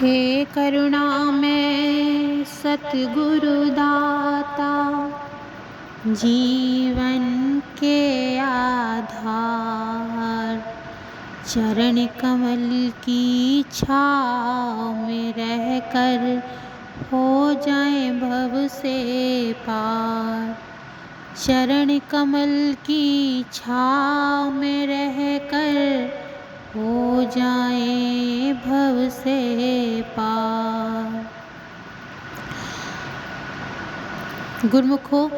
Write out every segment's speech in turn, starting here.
हे करुणामय सतगुरु दाता, जीवन के आधार, चरण कमल की छाँव में रहकर हो जाए भव से पार। चरण कमल की छाँव में रहकर हो जाए भव से पार। गुरुमुखों,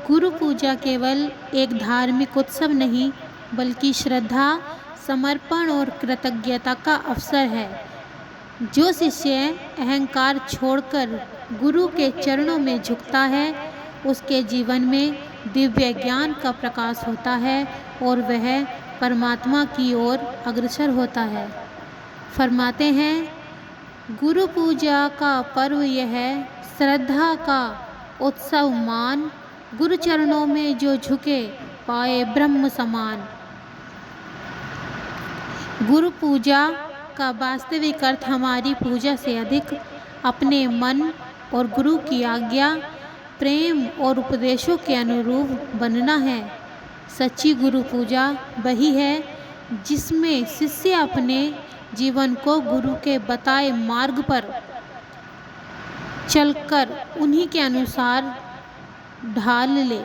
गुरु पूजा केवल एक धार्मिक उत्सव नहीं बल्कि श्रद्धा, समर्पण और कृतज्ञता का अवसर है। जो शिष्य अहंकार छोड़कर गुरु के चरणों में झुकता है, उसके जीवन में दिव्य ज्ञान का प्रकाश होता है और वह परमात्मा की ओर अग्रसर होता है। फरमाते हैं, गुरु पूजा का पर्व यह श्रद्धा का उत्सव मान, गुरु चरणों में जो झुके पाए ब्रह्म समान। गुरु पूजा का वास्तविक अर्थ हमारी पूजा से अधिक अपने मन और गुरु की आज्ञा, प्रेम और उपदेशों के अनुरूप बनना है। सच्ची गुरु पूजा वही है जिसमें शिष्य अपने जीवन को गुरु के बताए मार्ग पर चलकर उन्हीं के अनुसार ढाल ले।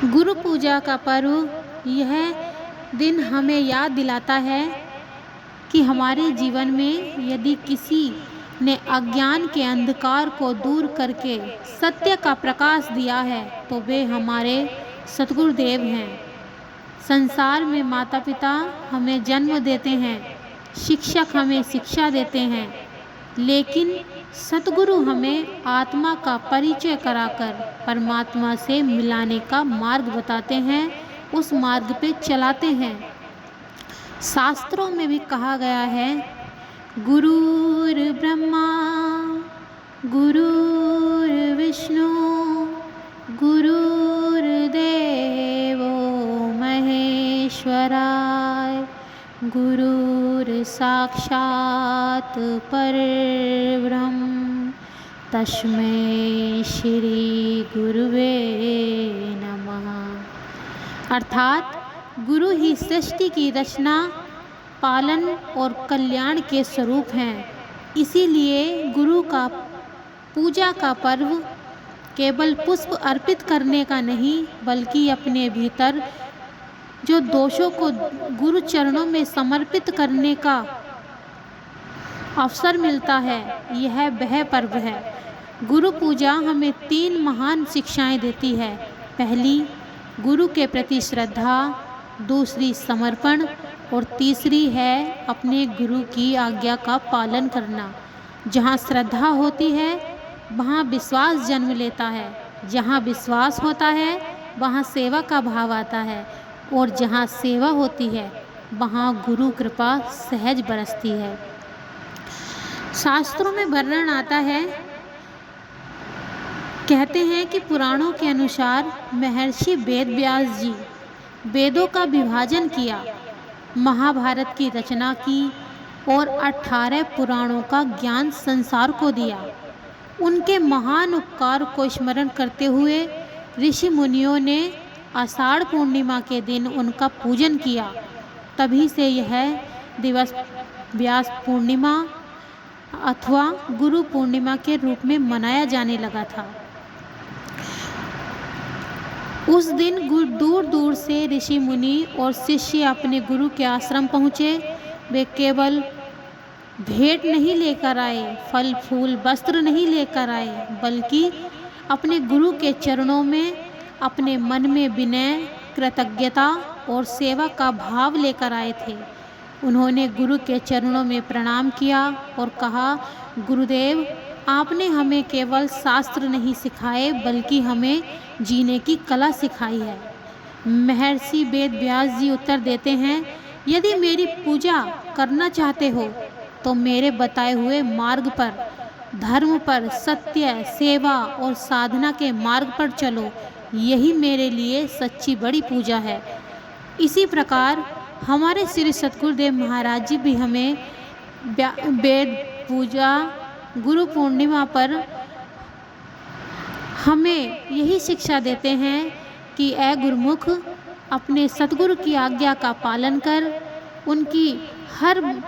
गुरु पूजा का पर्व यह दिन हमें याद दिलाता है कि हमारे जीवन में यदि किसी ने अज्ञान के अंधकार को दूर करके सत्य का प्रकाश दिया है तो वे हमारे सतगुरुदेव हैं। संसार में माता पिता हमें जन्म देते हैं, शिक्षक हमें शिक्षा देते हैं, लेकिन सतगुरु हमें आत्मा का परिचय कराकर परमात्मा से मिलाने का मार्ग बताते हैं, उस मार्ग पे चलाते हैं। शास्त्रों में भी कहा गया है, गुरुर्ब्रह्मा गुरुर्विष्णु गुरुर्देवो महेश्वराय, गुरुर्साक्षात् परब्रह्म तस्मै श्री गुरुवे नमः। अर्थात गुरु ही सृष्टि की रचना, पालन और कल्याण के स्वरूप हैं। इसीलिए गुरु का पूजा का पर्व केवल पुष्प अर्पित करने का नहीं बल्कि अपने भीतर जो दोषों को गुरु चरणों में समर्पित करने का अवसर मिलता है, यह वह पर्व है। गुरु पूजा हमें 3 महान शिक्षाएं देती है। पहली, गुरु के प्रति श्रद्धा, दूसरी समर्पण और तीसरी है अपने गुरु की आज्ञा का पालन करना। जहाँ श्रद्धा होती है वहाँ विश्वास जन्म लेता है, जहाँ विश्वास होता है वहाँ सेवा का भाव आता है और जहाँ सेवा होती है वहाँ गुरु कृपा सहज बरसती है। शास्त्रों में वर्णन आता है, कहते हैं कि पुराणों के अनुसार महर्षि वेदव्यास जी वेदों का विभाजन किया, महाभारत की रचना की और 18 पुराणों का ज्ञान संसार को दिया। उनके महान उपकार को स्मरण करते हुए ऋषि मुनियों ने आषाढ़ पूर्णिमा के दिन उनका पूजन किया। तभी से यह दिवस व्यास पूर्णिमा अथवा गुरु पूर्णिमा के रूप में मनाया जाने लगा था। उस दिन दूर दूर से ऋषि मुनि और शिष्य अपने गुरु के आश्रम पहुँचे। वे केवल भेंट नहीं लेकर आए, फल फूल वस्त्र नहीं लेकर आए, बल्कि अपने गुरु के चरणों में अपने मन में विनय, कृतज्ञता और सेवा का भाव लेकर आए थे। उन्होंने गुरु के चरणों में प्रणाम किया और कहा, गुरुदेव, आपने हमें केवल शास्त्र नहीं सिखाए बल्कि हमें जीने की कला सिखाई है। महर्षि वेदव्यास जी उत्तर देते हैं, यदि मेरी पूजा करना चाहते हो तो मेरे बताए हुए मार्ग पर, धर्म पर, सत्य, सेवा और साधना के मार्ग पर चलो। यही मेरे लिए सच्ची बड़ी पूजा है। इसी प्रकार हमारे श्री सतगुरुदेव महाराज जी भी हमें वेद पूजा गुरु पूर्णिमा पर हमें यही शिक्षा देते हैं कि ऐ गुरुमुख, अपने सतगुरु की आज्ञा का पालन कर, उनकी हर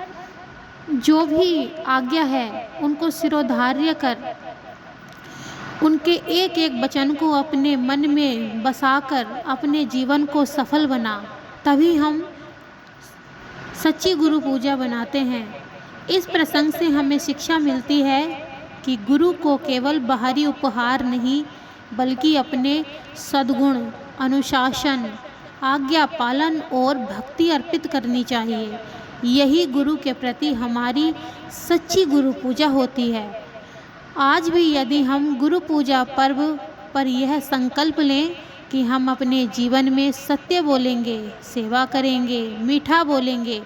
जो भी आज्ञा है उनको सिरोधार्य कर, उनके एक एक वचन को अपने मन में बसाकर अपने जीवन को सफल बना। तभी हम सच्ची गुरु पूजा बनाते हैं। इस प्रसंग से हमें शिक्षा मिलती है कि गुरु को केवल बाहरी उपहार नहीं, बल्कि अपने सद्गुण, अनुशासन, आज्ञा पालन और भक्ति अर्पित करनी चाहिए। यही गुरु के प्रति हमारी सच्ची गुरु पूजा होती है। आज भी यदि हम गुरु पूजा पर्व पर यह संकल्प लें कि हम अपने जीवन में सत्य बोलेंगे, सेवा करेंगे, मीठा बोलेंगे,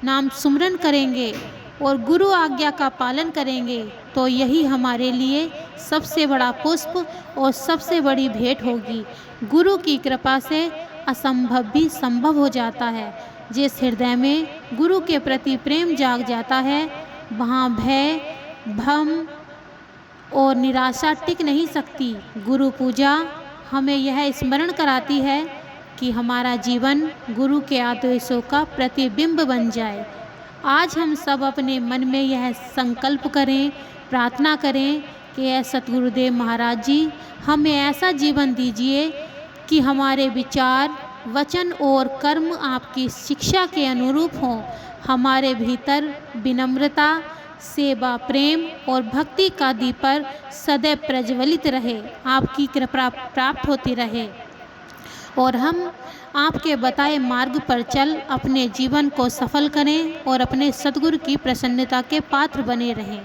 नाम सुमरन करेंगे और गुरु आज्ञा का पालन करेंगे, तो यही हमारे लिए सबसे बड़ा पुष्प और सबसे बड़ी भेंट होगी। गुरु की कृपा से असंभव भी संभव हो जाता है। जिस हृदय में गुरु के प्रति प्रेम जाग जाता है, वहाँ भय, भ्रम और निराशा टिक नहीं सकती। गुरु पूजा हमें यह स्मरण कराती है कि हमारा जीवन गुरु के आदेशों का प्रतिबिंब बन जाए। आज हम सब अपने मन में यह संकल्प करें, प्रार्थना करें कि ऐ सतगुरुदेव महाराज जी, हमें ऐसा जीवन दीजिए कि हमारे विचार, वचन और कर्म आपकी शिक्षा के अनुरूप हों। हमारे भीतर विनम्रता, सेवा, प्रेम और भक्ति का दीपक सदैव प्रज्वलित रहे, आपकी कृपा प्राप्त होती रहे और हम आपके बताए मार्ग पर चल अपने जीवन को सफल करें और अपने सद्गुरु की प्रसन्नता के पात्र बने रहें।